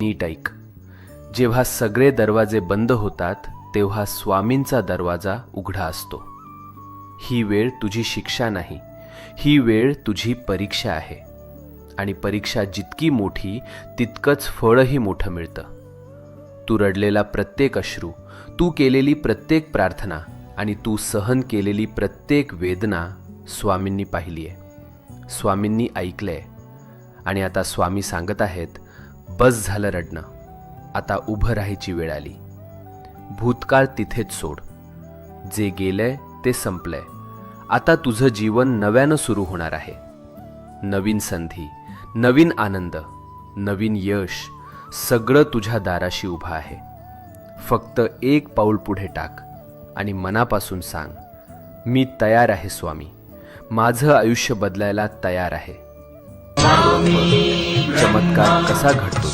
नीट ऐक. जेव्हा सगळे दरवाजे बंद होतात तेव्हा स्वामींचा दरवाजा उघडा असतो. ही वेळ तुझी शिक्षा नाही, ही वेळ तुझी परीक्षा आहे. आणि परीक्षा जितकी मोठी तितकंच फळही मोठं मिळतं. तू रडलेला प्रत्येक अश्रू, तू केलेली प्रत्येक प्रार्थना आणि तू सहन केलेली प्रत्येक वेदना स्वामींनी पाहिली आहे, स्वामींनी ऐकलंय. आणि आता स्वामी सांगत आहेत, बस झालं रडणं, आता उभं राहायची वेळ आली. भूतकाळ तिथेच सोड. जे गेलंय ते संपलंय. आता तुझं जीवन नव्यानं सुरू होणार आहे. नवीन संधी, नवीन आनंद, नवीन यश, सगळं तुझ्या दाराशी उभं आहे. फक्त एक पाऊल पुढे टाक आणि मनापासून सांग, मी तयार आहे स्वामी, माझं आयुष्य बदलायला तयार आहे. चमत्कार कसा घडतो